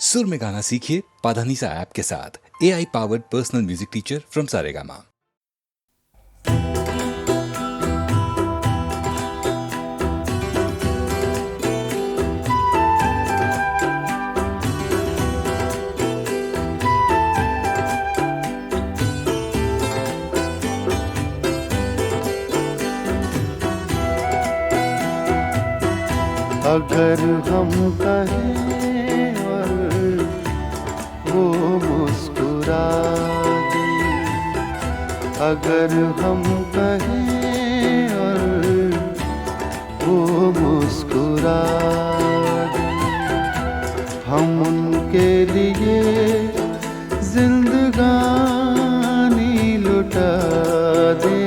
सुर में गाना सीखिए पाधानीसा ऐप के साथ। AI powered personal music teacher from Saregama. अगर हम कहें और वो मुस्कुरा दे, अगर हम कहें और वो मुस्कुरा दे, हम उनके लिए जिंदगानी लुटा दे।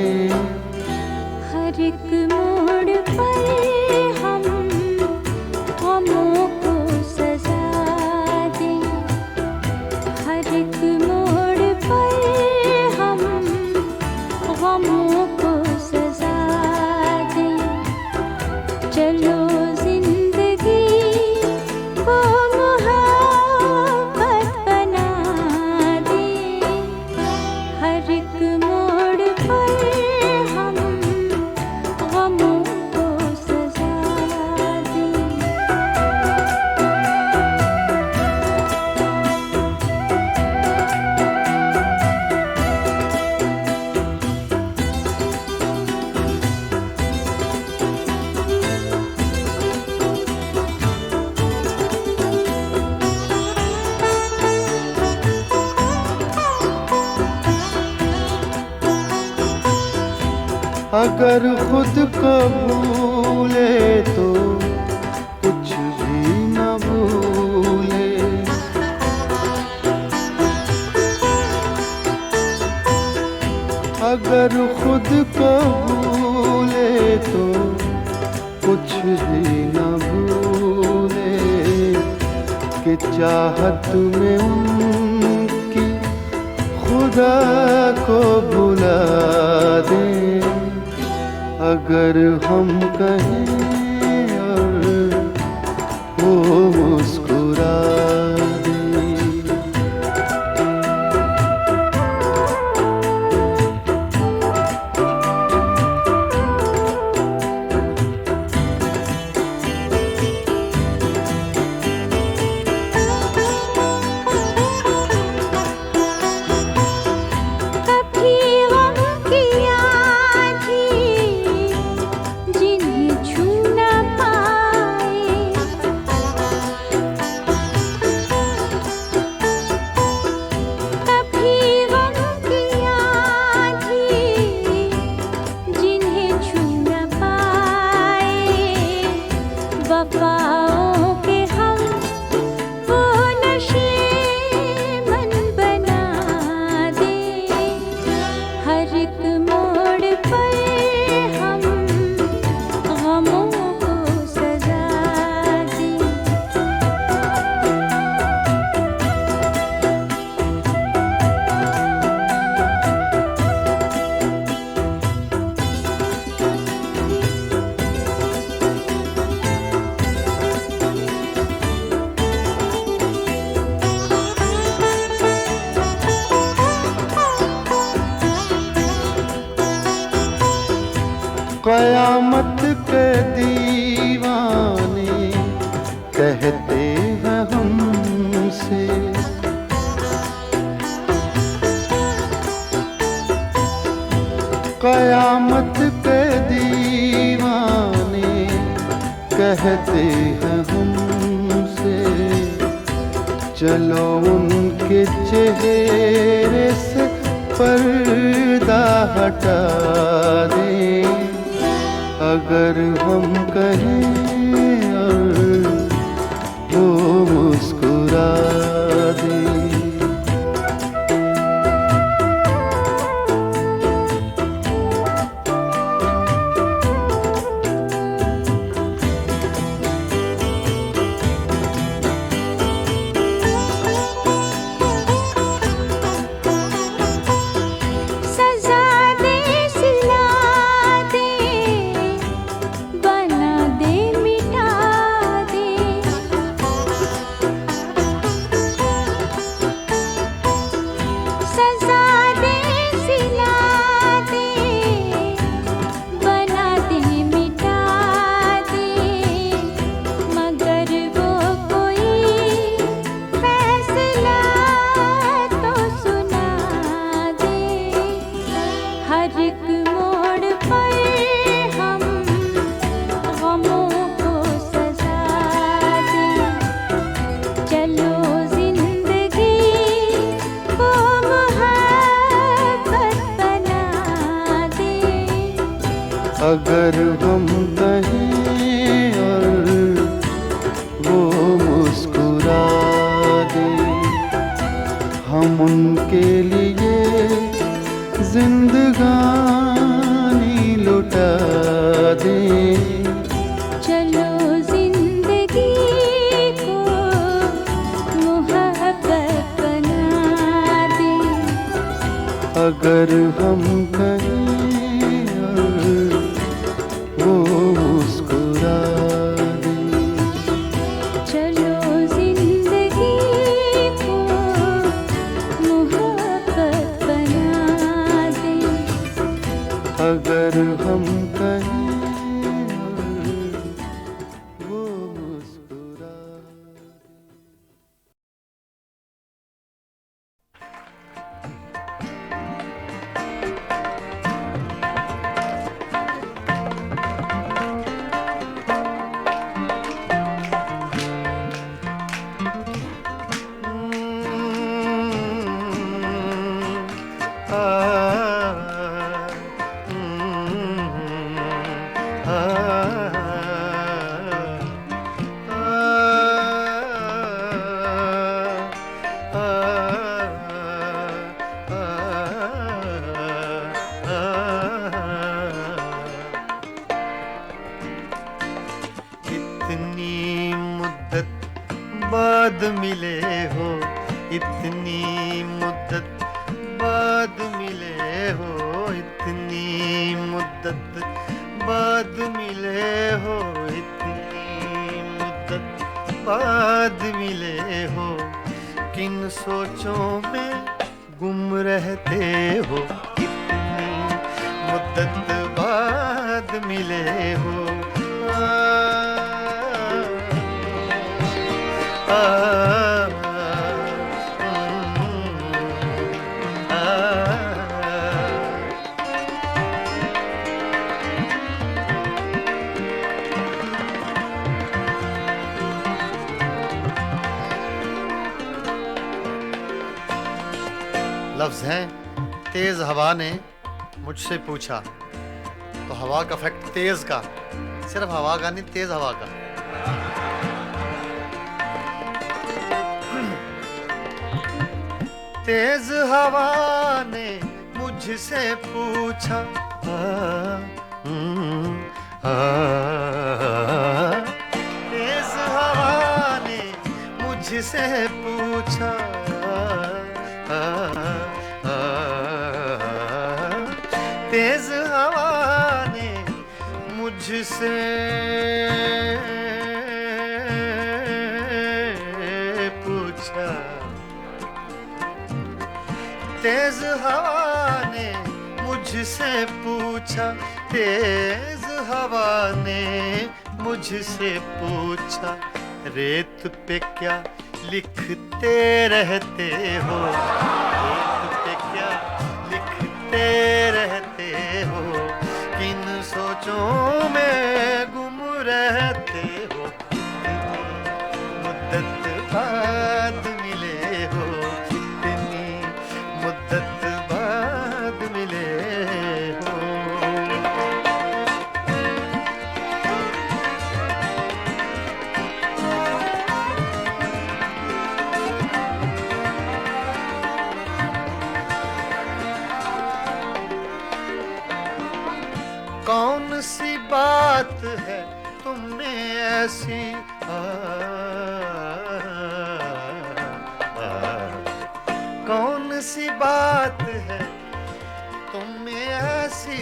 हर एक मोड़ पर हम गमों को सजा दें, हर एक मोड़ पर हम गमों को सजा दें। चलो जिंदगी को मोहब्बत बना दें, हर एक मोड़ पर हम गमों को सजा दें। अगर खुद को भूले तो कुछ भी न भूले, अगर खुद को भूले तो कुछ भी न भूले, कि चाहत में उनकी खुदा को भुला दे। अगर हम कहें और वो मुस्कुरा दे। कभी गम की आँधी जिन्हें छू न पाए, कभी गम की आँधी जिन्हें छू न पाए, वफाओं के हम वो नशे मन बना दे। हर एक मोड़ पर हम गमों को सजा दें। क़यामत के दीवाने कहते हैं हमसे, क़यामत के दीवाने कहते हैं हमसे, चलो उनके चेहरे से पर्दा हटा दें। अगर हम कहें और वो मुस्कुरा दे। सजा दे, सिला दे, बना दे अगर हम कहें और वो मुस्कुरा दे, हम उनके लिए जिंदगानी लुटा दें। चलो जिंदगी को मोहब्बत बना दे। अगर हम कहें और वो मुस्कुरा दे, चलो जिंदगी को मोहब्बत बना दे। अगर हम कहें और वो मुस्कुरा दे। इतनी मुद्दत बाद मिले हो, इतनी मुद्दत बाद मिले हो, इतनी मुद्दत बाद मिले हो, इतनी मुद्दत बाद मिले हो। किन सोचों में गुम रहते हो, इतनी मुद्दत बाद मिले हो। लफ्ज हैं तेज हवा ने मुझसे पूछा, तो हवा का फैक्ट तेज का, सिर्फ हवा का नहीं, तेज हवा का। तेज हवा ने मुझसे पूछा, तेज हवा ने मुझसे पूछा, तेज हवा ने मुझसे पूछा, तेज हवा ने मुझसे पूछा, तेज हवा ने मुझसे पूछा, रेत पे क्या लिखते रहते हो, रेत पे क्या लिखते रहते हो, किन सोचों में गुम रहते हो, मुद्दत बाद मिले हो, इतनी मुद्दत बाद मिले हो। कौन सी बात है तुम में ऐसी, कौन सी बात है तुम में ऐसी,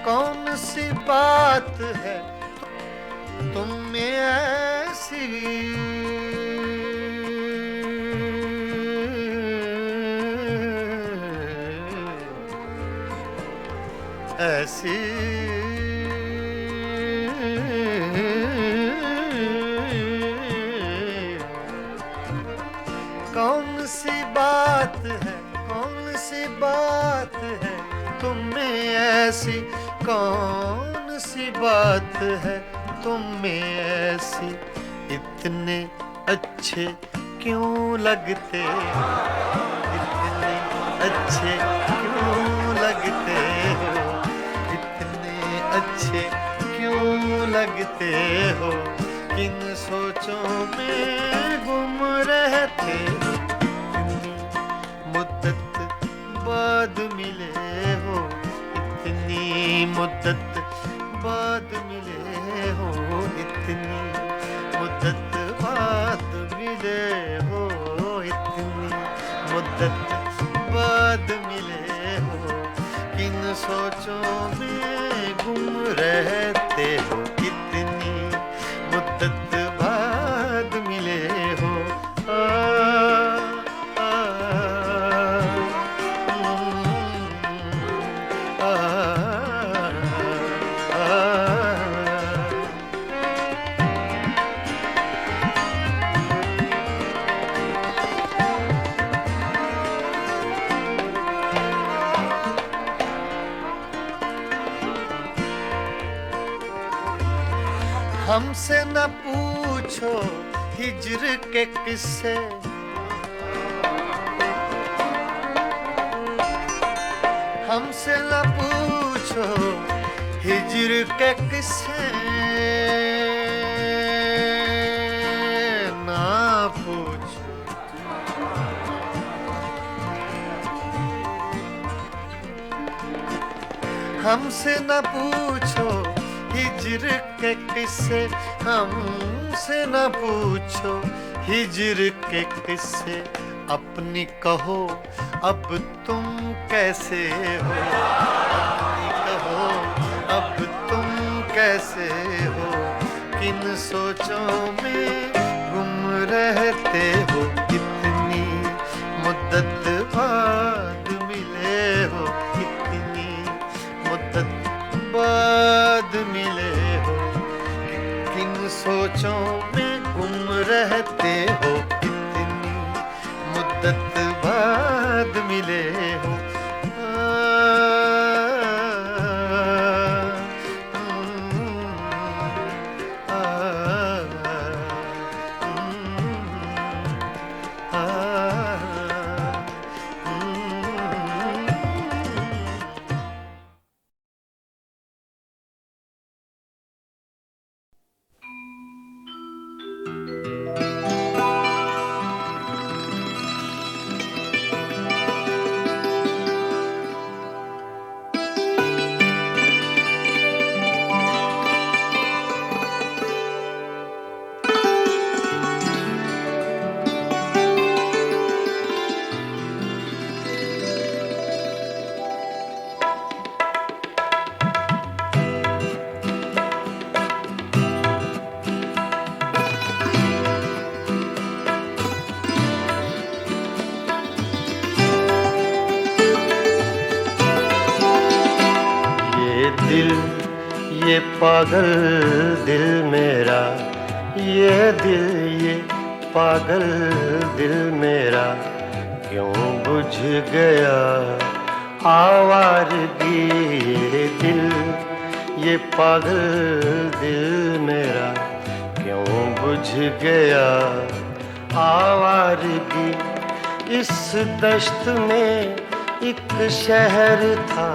कौन सी बात है तुम में ऐसी, ऐसी कौन सी बात है, कौन सी बात है तुम में ऐसी, कौन सी बात है तुम में ऐसे इतने अच्छे क्यों लगते हो, इतने अच्छे क्यों लगते हो, इतने अच्छे क्यों लगते हो, किन सोचों में गुम रहते हो, इतनी मुद्दत बाद मिले हो, इतनी मुद्दत बाद मिले हो, इतनी मुद्दत बाद मिले हो, इतनी मुद्दत बाद मिले हो, किन सोचों में गुम रहते हो, इतनी मुद्दत बाद मिले हो। आ, आ, आ, आ, आ, हमसे न पूछो हिज्र के किस्से, हमसे न पूछो हिज्र के किस्से, ना पूछो हमसे न पूछो हिज्र के किस्से, हमसे न पूछो हिज्र के किस्से, अपनी कहो अब तुम कैसे हो, अपनी कहो अब तुम कैसे हो, किन सोचों में गुम रहते हो, इतनी मुद्दत बाद मिले हो, इतनी मुद्दत बाद मिले हो, किन सोचों में गुम रहते हो, इतनी मुद्दत बाद मिले हो। ये पागल दिल मेरा, ये दिल ये पागल दिल मेरा, क्यों बुझ गया आवारगी, ये दिल ये पागल दिल मेरा, क्यों बुझ गया आवारगी। इस दश्त में एक शहर था,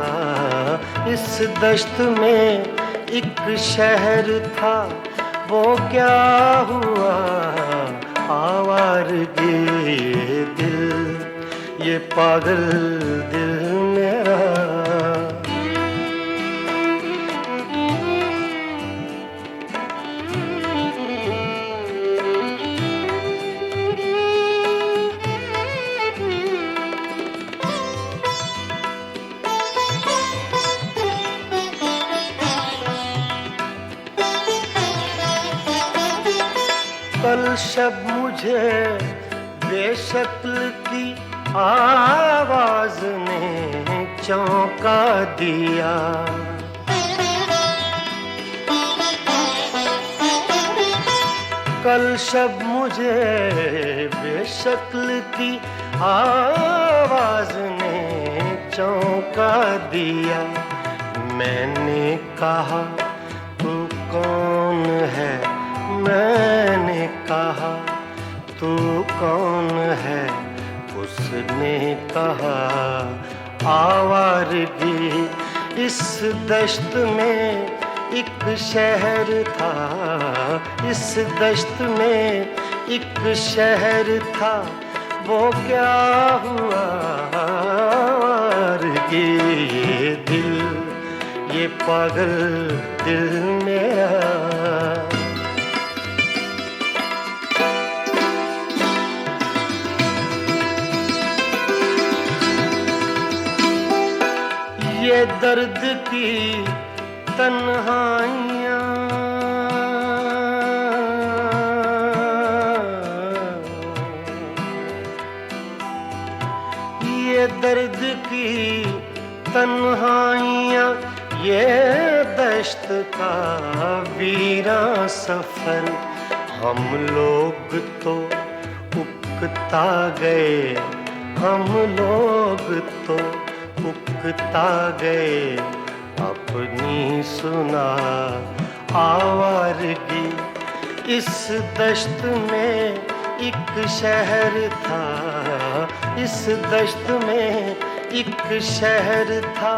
इस दश्त में एक शहर था, वो क्या हुआ आवारगी, ये दिल ये पागल दिल मेरा। कल शब मुझे बेशक्ल की आवाज ने चौंका दिया, कल शब मुझे बेशक्ल की आवाज ने चौंका दिया। मैंने कहा तू कौन है, मैंने कहा तू कौन है, उसने कहा आवारगी। इस दश्त में एक शहर था, इस दश्त में एक शहर था, वो क्या हुआ आवारगी। ये दिल, ये पागल दिल मेरा, ये दर्द की तन्हाइयाँ, ये दर्द की तन्हाइयाँ, ये दश्त का वीरां सफर। हम लोग तो उकता गए, हम लोग तो उकता गए, अपनी सुना आवारगी। इस दश्त में एक शहर था, इस दश्त में एक शहर था,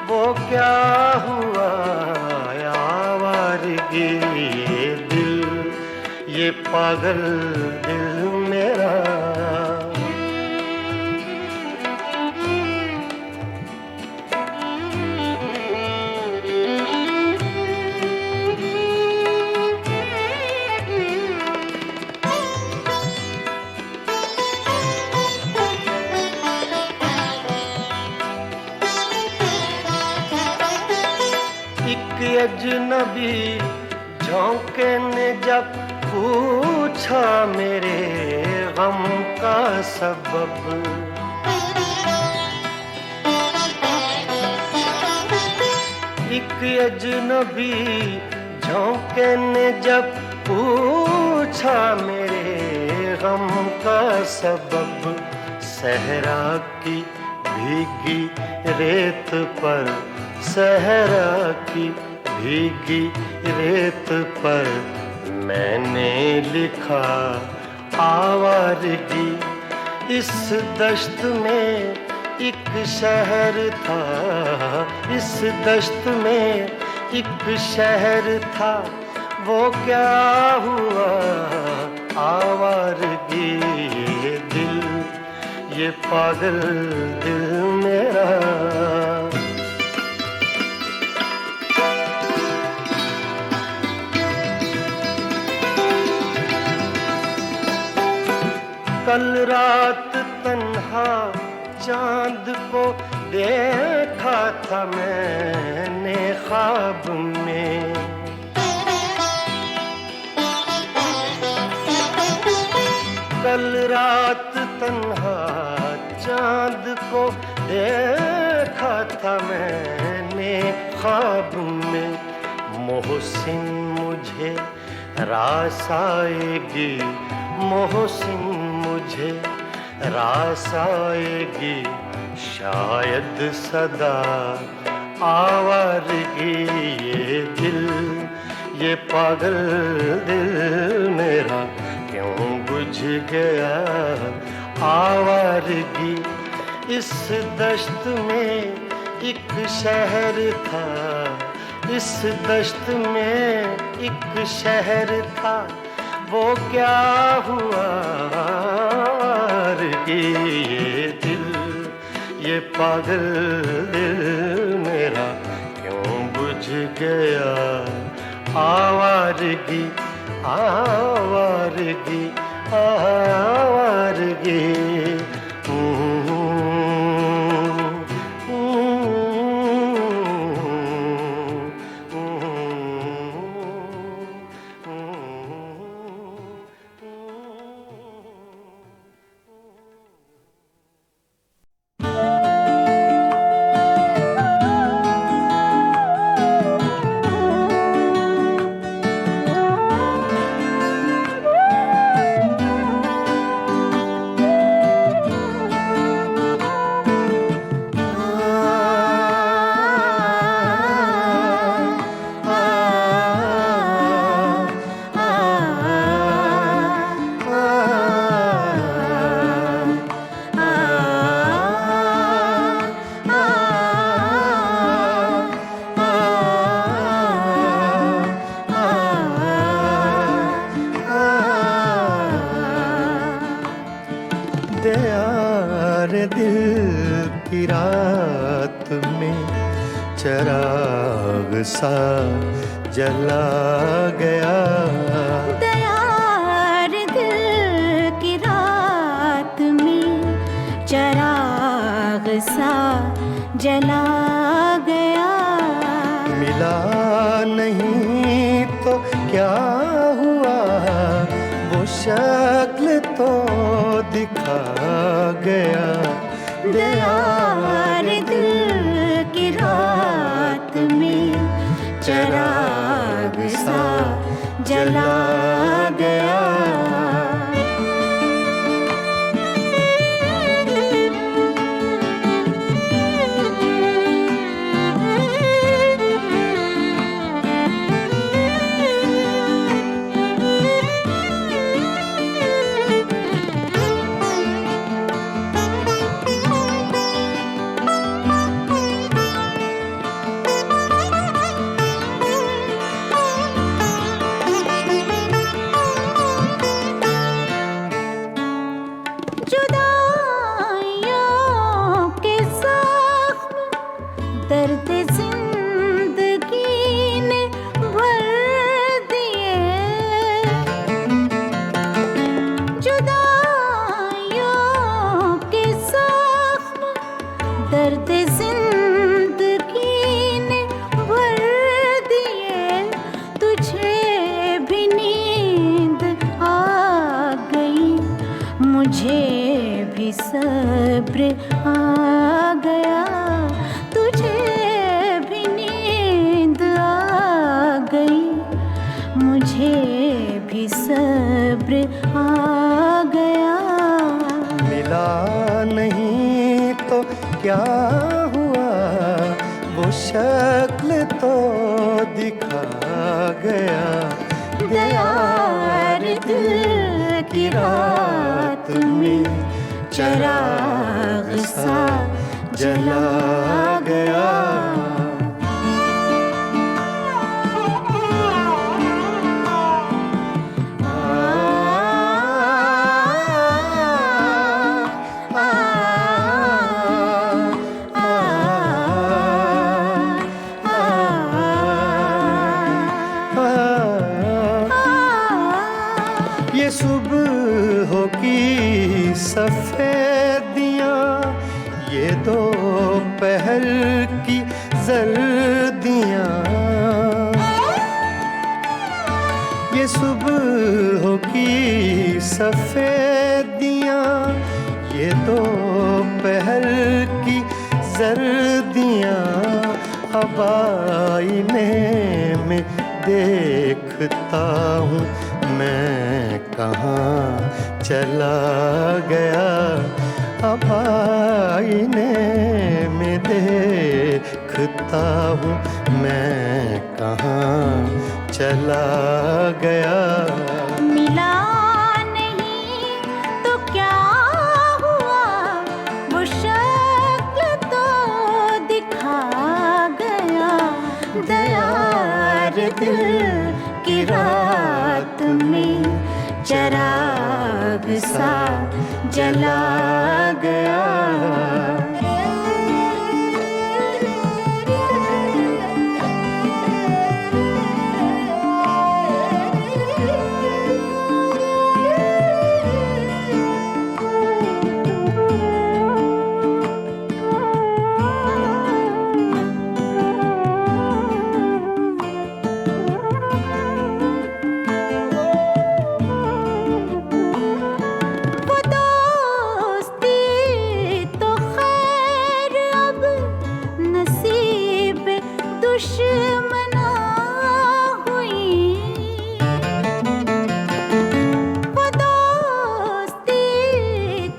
वो क्या हुआ आवारगी। ये दिल, ये पागल दिल मेरा, अजनबी झोंके ने जब पूछा मेरे गम का सबब। एक अजनबी झोंके ने जब पूछा मेरे गम का सबब। सहरा की भीगी रेत पर, सहरा की भीगी रेत पर मैंने लिखा आवारगी। इस दश्त में एक शहर था, इस दश्त में एक शहर था, वो क्या हुआ आवारगी। ये दिल, ये पागल दिल मेरा, कल रात तन्हा चांद को देखा था मैंने ख्वाब में। कल रात तन्हा चांद को देखा था मैंने ख्वाब में। मोहसिन मुझे रास आएगी, मोहसिन मुझे रास आएगी, शायद सदा आवारगी। ये दिल, ये पागल दिल मेरा क्यों बुझ गया आवारगी। इस दश्त में एक शहर था, इस दश्त में एक शहर था, वो क्या हुआ आवारगी। ये दिल, ये पागल दिल मेरा क्यों बुझ गया आवारगी, आवारगी, आवारगी। की रात में चराग सा जला गया। दयार दिल की रात में चराग सा जला गया। मिला नहीं तो क्या हुआ, वो शक्ल तो दिखा गया। दयार दिल की रात में चराग सा जला गया। दर्द जिंदगी ने भर दिए। जुदाइयों के जख्म दर्द जिंदगी ने भर दिए। तुझे भी नींद आ गई, मुझे भी सब्र आ गया। मुझे भी सब्र आ गया। मिला नहीं तो क्या हुआ, वो शक्ल तो दिखा गया। दयार दिल की रात में चराग सा जला गया। ये सुबह की सफेदियाँ, ये दोपहर की जर्दियाँ। ये सुबह की सफेदियाँ, ये दोपहर की जर्दियाँ। अब आईने में देखता हूँ मैं कहाँ चला गया। अब आईने में देखता हूँ मैं कहाँ चला गया। मिला नहीं तो क्या हुआ, वो शक्ल तो दिखा गया। दयार दिल की रात में चराग सा जला गया। दुश्मना हुई वो दोस्ती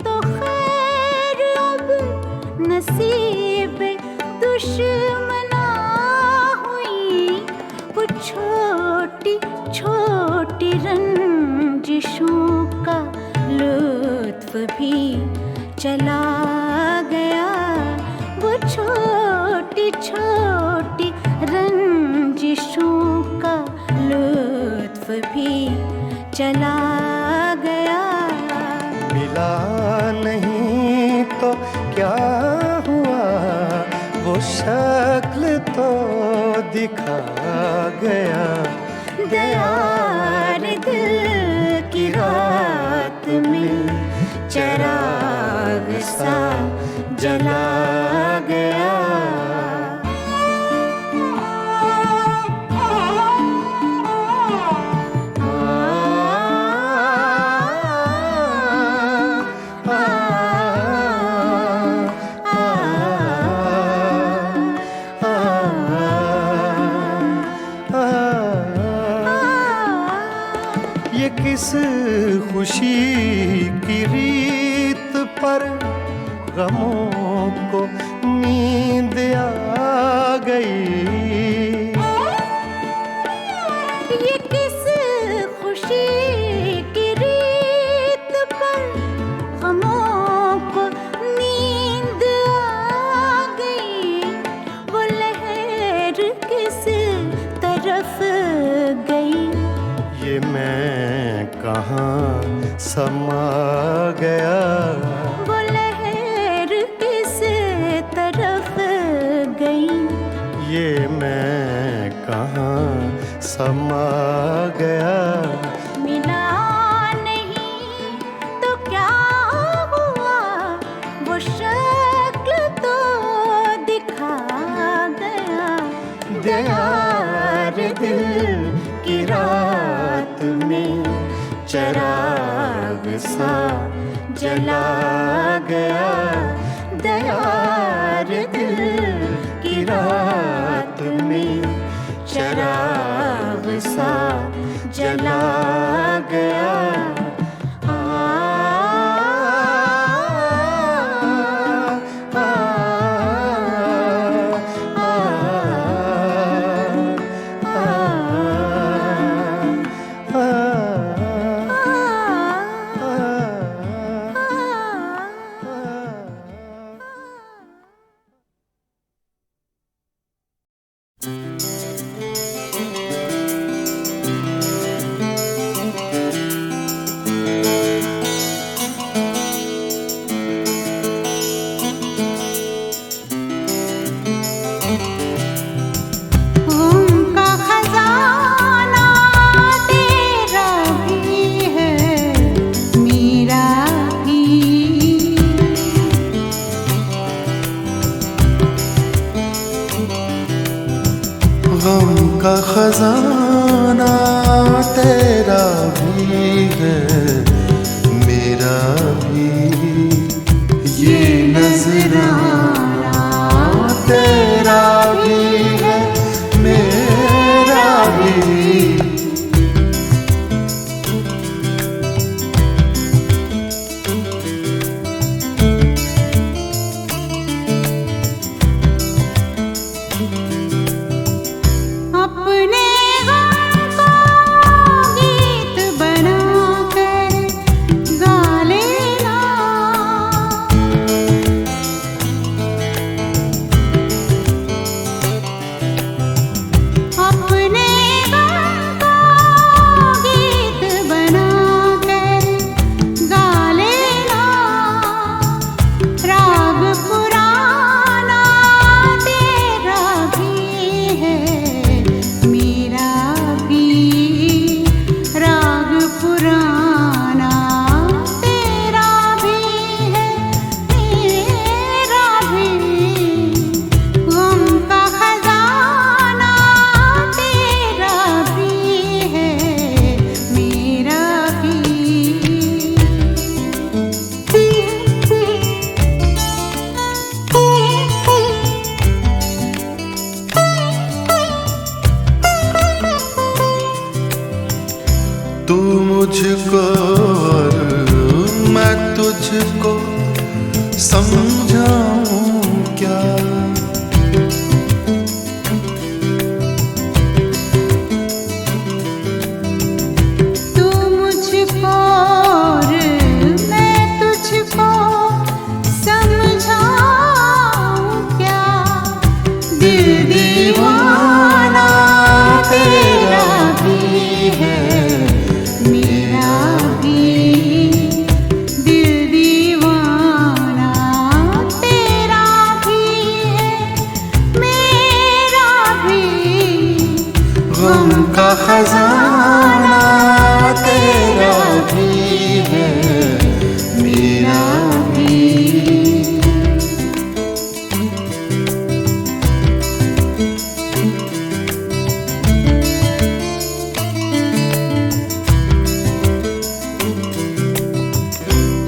तो खैर अब नसीब दुश्मना हुई। वो छोटी छोटी रंजिशों का लुत्फ भी चला गया। वो छोटी छोटी रंजिशों का लुत्फ भी चला गया। मिला नहीं तो क्या हुआ, शक्ल तो दिखा गया, दयार दिल की रात में चराग सा जला गया। ये किस खुशी की रीत पर गमों को नींद आ गई। ये किस खुशी की रीत पर गमों को नींद आ गई। वो लहर किस तरफ गई, ये मैं कहाँ समा गया। वो लहर किस तरफ गई, ये मैं कहाँ समा गया। मिला नहीं तो क्या हुआ, वो शक्ल तो दिखा गया। दयार दिल की रात में चराग सा जला गया। दयार दिल की रात में चराग सा जला गया। गम का खजाना तेरा भी है, मेरा भी। ये नजराना तेरा भी है, मेरा भी। तू मुझको और मैं तुझको समझाऊं क्या। तू मुझको और मैं तुझको समझाऊं क्या। दिल दीवाना तेरा भी है, मेरा गम का खजाना तेरा भी है मेरा भी।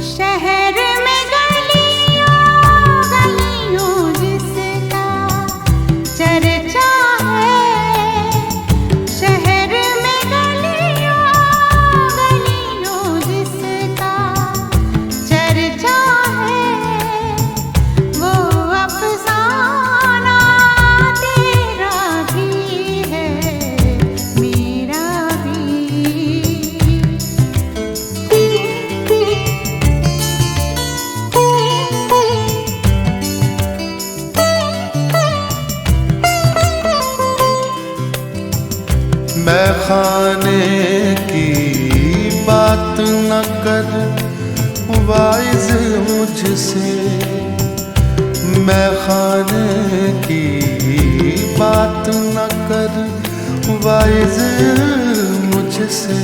शहर में गलियों गलियों जिसका चर्चा है, शहर में गलियों गलियों जिसका चर्चा है, वो अफसाना तेरा भी है मेरा भी। मैं खाने की बात न कर वाइज मुझसे, मैं खाने की बात न कर वाइज मुझसे।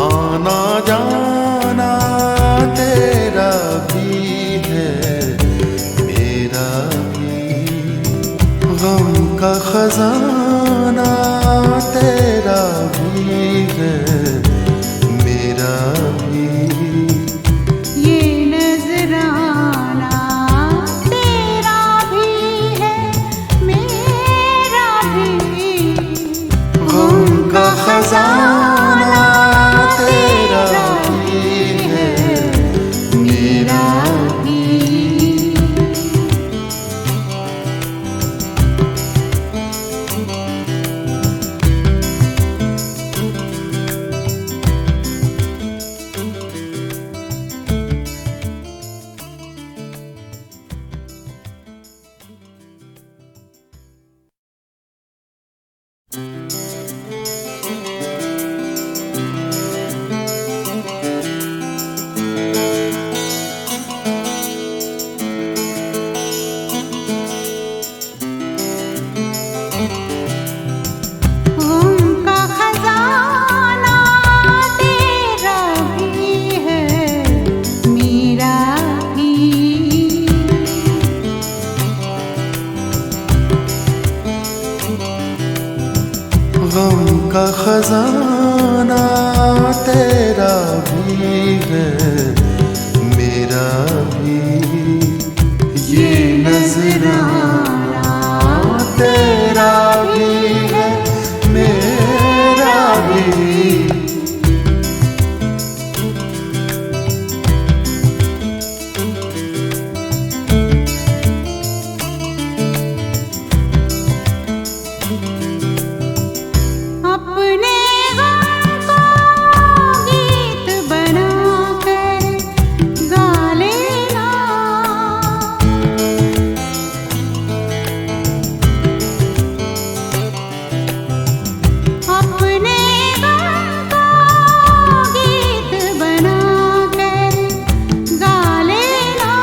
आना जाना तेरा भी है मेरा भी, गम का खजाना तेरा भी है मेरा भी। ये नजराना तेरा भी है मेरा भी, गम का खजाना तेरा भी है मेरा भी। उनका खजाना तेरा भी है मेरा भी। गम का खजाना तेरा भी है मेरा भी। ये नजराना तेरा भी है मेरा भी। अपने गम को गीत बनाकर गा लेना, अपने गम को गीत बनाकर गा लेना।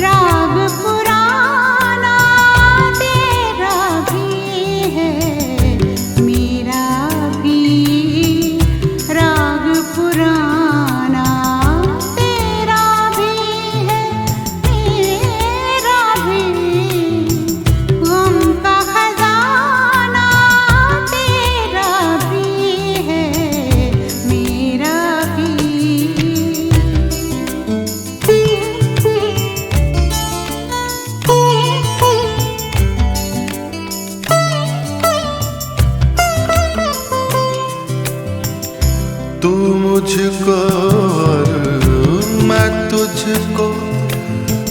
राग पुराना तेरा भी है मेरा भी, राग पुराना तेरा भी है मेरा भी। गम का खजाना तेरा भी है मेरा भी। तू मुझको और मैं तुझको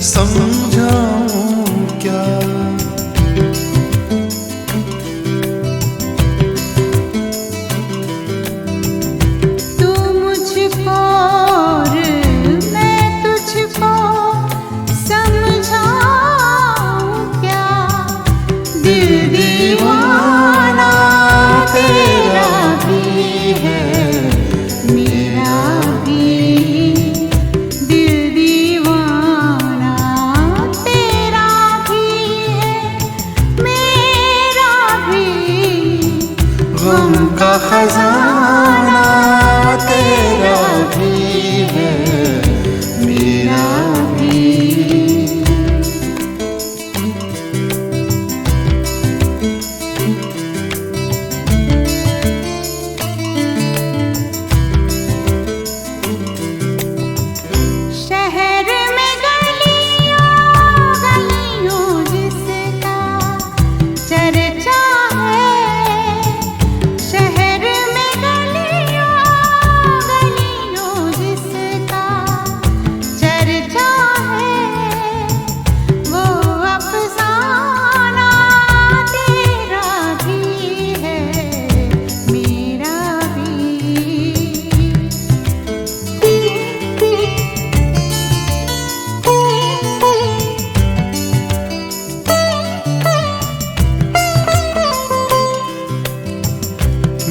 समझाऊं क्या। तू मुझको और मैं तुझको समझाऊं क्या। दिल दीवाना तेरा भी है मेरा भी, दिल दीवाना का खजाना तेरा भी है मेरा भी। शहर में गलियों गलियों जिसका चर्चा है, शहर में गलियों गलियों जिसका चर्चा है, वो अफसाना तेरा भी है मेरा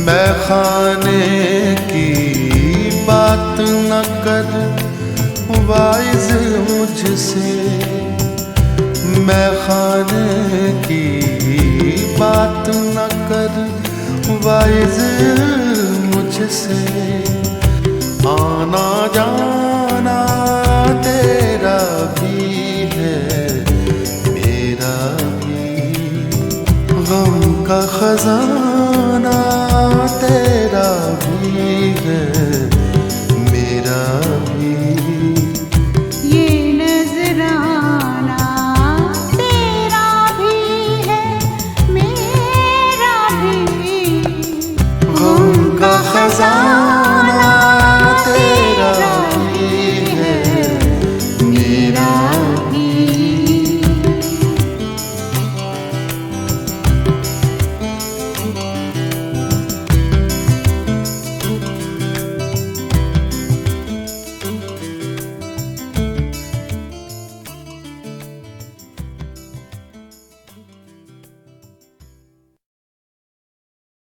मैं खाने की बात न कर वाइज मुझसे, मैं खाने की बात न कर वाइज मुझसे। आना जाना तेरा भी है मेरा भी, गम का खजाना तेरा भी है